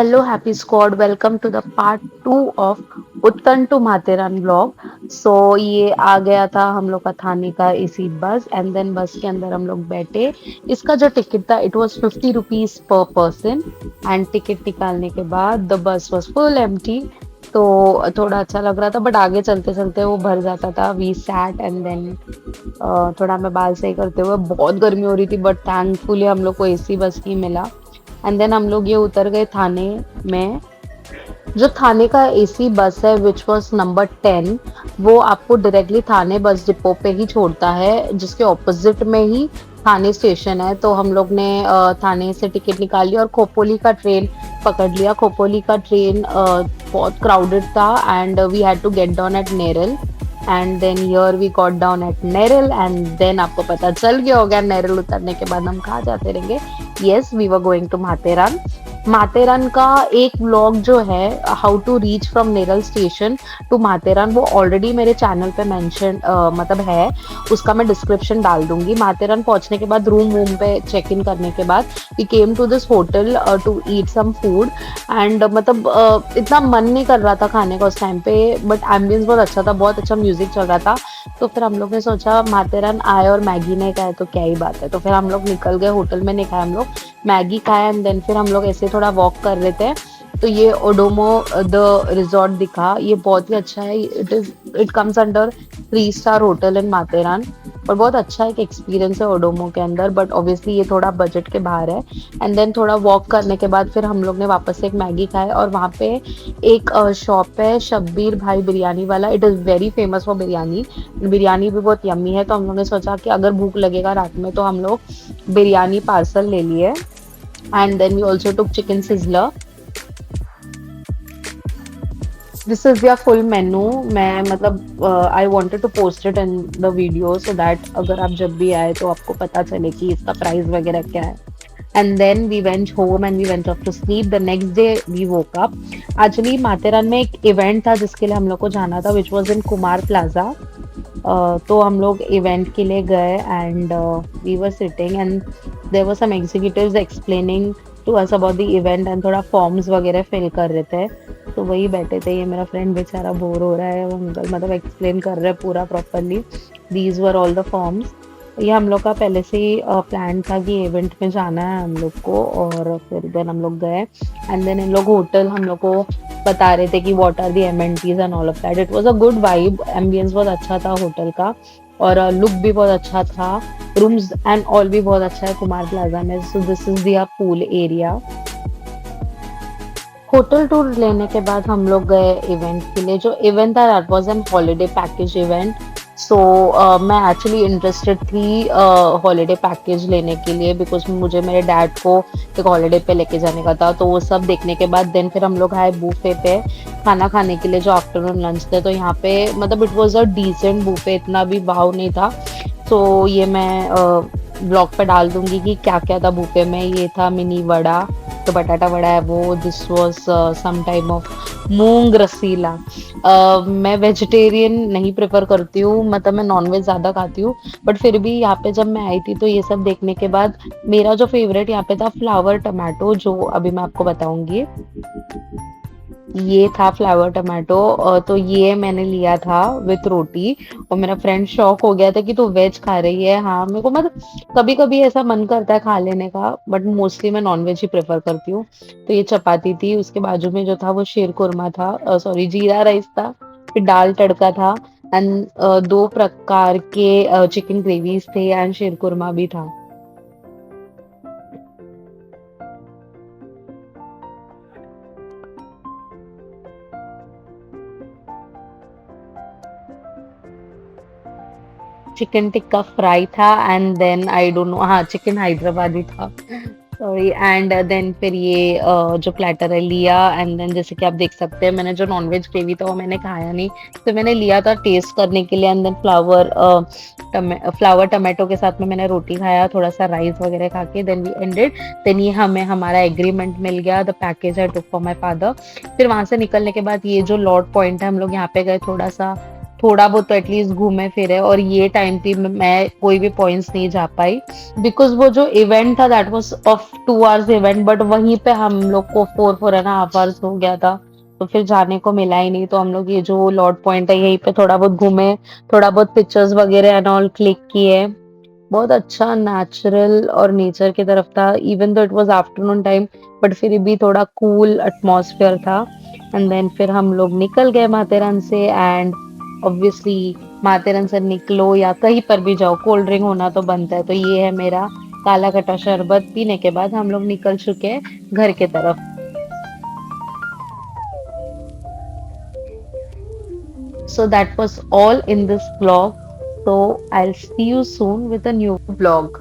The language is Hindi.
Hello, Happy Squad. Welcome to the part 2 of Uttan to Matheran blog. ये आ गया था हम लोग का थाने का एसी बस एंड देन बस के अंदर हम लोग बैठे। इसका जो टिकट था it was 50 rupees per person and ticket निकालने के बाद the bus was full empty. तो थोड़ा अच्छा लग रहा था बट आगे चलते चलते वो भर जाता था। वी सैट एंड देन थोड़ा हमें बाल सही करते हुए बहुत गर्मी हो रही थी बट थैंकफुली हम लोग को एसी बस ही मिला। एंड देन हम लोग ये उतर गए थाने में। जो थाने का एसी बस है विच वॉज नंबर 10, वो आपको डायरेक्टली थाने बस डिपो पे ही छोड़ता है, जिसके ऑपोजिट में ही थाने स्टेशन है। तो हम लोग ने थाने से टिकट निकाली और खोपोली का ट्रेन पकड़ लिया। खोपोली का ट्रेन बहुत क्राउडेड था and we had to get down at Neral and then here we got down at Neral and then आपको पता चल गया होगा नेरल उतरने के बाद हम कहाँ जाते रहेंगे। Yes, we were going to Matheran. Matheran का एक व्लॉग जो है how to reach from Neral station to Matheran, वो ऑलरेडी मेरे चैनल पे मेंशन मतलब है, उसका मैं डिस्क्रिप्शन डाल दूंगी। माथेरान पहुंचने के बाद रूम पे चेक इन करने के बाद we came to this hotel to eat some food and मतलब इतना मन नहीं कर रहा था खाने का उस टाइम पे, बट एम्बियंस बहुत अच्छा था, बहुत अच्छा म्यूजिक चल रहा था। तो फिर हम लोग ने सोचा माथेरान आए और मैगी नहीं खाए तो क्या ही बात है। तो फिर हम लोग निकल गए, होटल में नहीं खाया हम लोग, मैगी खाया एंड देन फिर हम लोग ऐसे थोड़ा वॉक कर रहे थे। तो ये ओडोमो द रिजॉर्ट दिखा, ये बहुत ही अच्छा है। It comes under 3 star hotel in Matheran और बहुत अच्छा एक एक्सपीरियंस है ओडोमो के अंदर, बट ऑब्वियसली ये थोड़ा बजट के बाहर है। एंड देन थोड़ा वॉक करने के बाद फिर हम लोग ने वापस से एक मैगी खाए और वहाँ पे एक शॉप है शब्बीर भाई बिरयानी वाला। It is very famous for biryani, biryani भी बहुत यम्मी है। तो हम लोग ने सोचा कि अगर भूख लगेगा रात में तो हम लोग बिरयानी पार्सल ले लिए and then we also took chicken sizzler. This is your full menu. मैं मतलब I wanted to post it in the video so that अगर आप जब भी आए तो आपको पता चले कि इसका प्राइस वगैरह क्या है। And then we went home and we went off to sleep. The next day we woke up. Actually Matheran में एक इवेंट था जिसके लिए हम लोग को जाना था which was in Kumar plaza. तो हम लोग इवेंट के लिए गए and we were sitting and there were some executives explaining to us about the event and थोड़ा फॉर्म्स वगैरह फिल कर रहे थे। तो वही बैठे थे, ये मेरा फ्रेंड बेचारा बोर हो रहा है, वो अंकल मतलब एक्सप्लेन कर रहे हैं पूरा properly. These were all the forms. ये हम लोग का पहले से ही प्लान था कि इवेंट में जाना है हम लोग को, और फिर देन हम लोग गए एंड देन इन लोग होटल हम लोग को बता रहे थे कि what are the amenities and all of that. It was a good vibe, ambience बहुत अच्छा था होटल का और लुक भी बहुत अच्छा था। रूम्स एंड ऑल भी बहुत अच्छा है कुमार प्लाजा में। So this is their pool area. Hotel tour लेने के बाद हम लोग गए इवेंट के लिए। जो इवेंट था that was an holiday package event. So मैं एक्चुअली इंटरेस्टेड थी हॉलीडे पैकेज लेने के लिए बिकॉज मुझे मेरे डैड को एक हॉलीडे पे लेके जाने का था। तो वो सब देखने के बाद देन फिर हम लोग आए बूफे पे खाना खाने के लिए, जो आफ्टरनून लंच थे। तो यहाँ पे मतलब it was a decent buffet, इतना भी वाव नहीं था। तो ये मैं ब्लॉग पे डाल दूंगी कि क्या क्या था बूफे में। ये था मिनी वड़ा, जो बटाटा वड़ा है वो। This was some type of moong रसीला। मैं वेजिटेरियन नहीं प्रेफर करती हूँ, मतलब मैं नॉनवेज ज़्यादा खाती हूँ, बट फिर भी यहाँ पे जब मैं आई थी तो ये सब देखने के बाद मेरा जो फेवरेट यहाँ पे था फ्लावर टमाटो, जो अभी मैं आपको बताऊंगी। ये था फ्लावर टमाटो, तो ये मैंने लिया था विथ रोटी। और मेरा फ्रेंड शॉक हो गया था कि तू वेज खा रही है। हाँ, मेरे को मतलब कभी कभी ऐसा मन करता है खा लेने का, बट मोस्टली मैं नॉनवेज ही प्रेफर करती हूँ। तो ये चपाती थी, उसके बाजू में जो था वो शीर कुरमा था, सॉरी जीरा राइस था, फिर दाल तड़का था एंड 2 प्रकार के चिकन ग्रेवीज थे एंड शीर कुरमा भी था। चिकन टिक्का फ्राई था and then I don't know, हाँ चिकन हैदराबादी था, सॉरी। एंड देन फिर ये जो प्लेटर है लिया एंड देन जैसे कि आप देख सकते हैं मैंने जो नॉनवेज ग्रेवी था वो मैंने खाया नहीं, तो मैंने लिया था टेस्ट करने के लिए। एंड देन फ्लावर टमाटो के साथ में मैंने रोटी खाया, थोड़ा सा राइस वगैरह खा के देन वी एंडेड। देन ये हमें हमारा एग्रीमेंट मिल गया, the package I took for my father. फिर वहां से निकलने के बाद ये जो लॉर्ड पॉइंट है हम लोग यहाँ पे गए थोड़ा सा थोड़ा बहुत तो एटलीस्ट घूमे फिरे, और ये टाइम पे मैं कोई भी पॉइंट्स नहीं जा पाई बिकॉज वो जो इवेंट था that was of 2 hours event, but वहीं पे हम लोग को 4.5 आवर्स हो गया था, तो फिर जाने को मिला ही नहीं। तो हम लोग ये जो लॉर्ड पॉइंट है यहीं पे थोड़ा बहुत घूमे, थोड़ा बहुत पिक्चर्स वगैरह एंड ऑल क्लिक किए। बहुत अच्छा नेचुरल और नेचर की तरफ था, even though it was afternoon time, but फिर भी थोड़ा कूल एटमॉस्फेयर था। एंड देन फिर हम लोग निकल गए माथेरान से, एंड ऑब्वियसली माथेरान से निकलो या कहीं पर भी जाओ कोल्ड ड्रिंक होना तो बनता है, तो ये है मेरा काला खट्टा शरबत। पीने के बाद हम लोग निकल चुके हैं घर के तरफ। So that was all in this vlog. So I'll see you soon with a new vlog.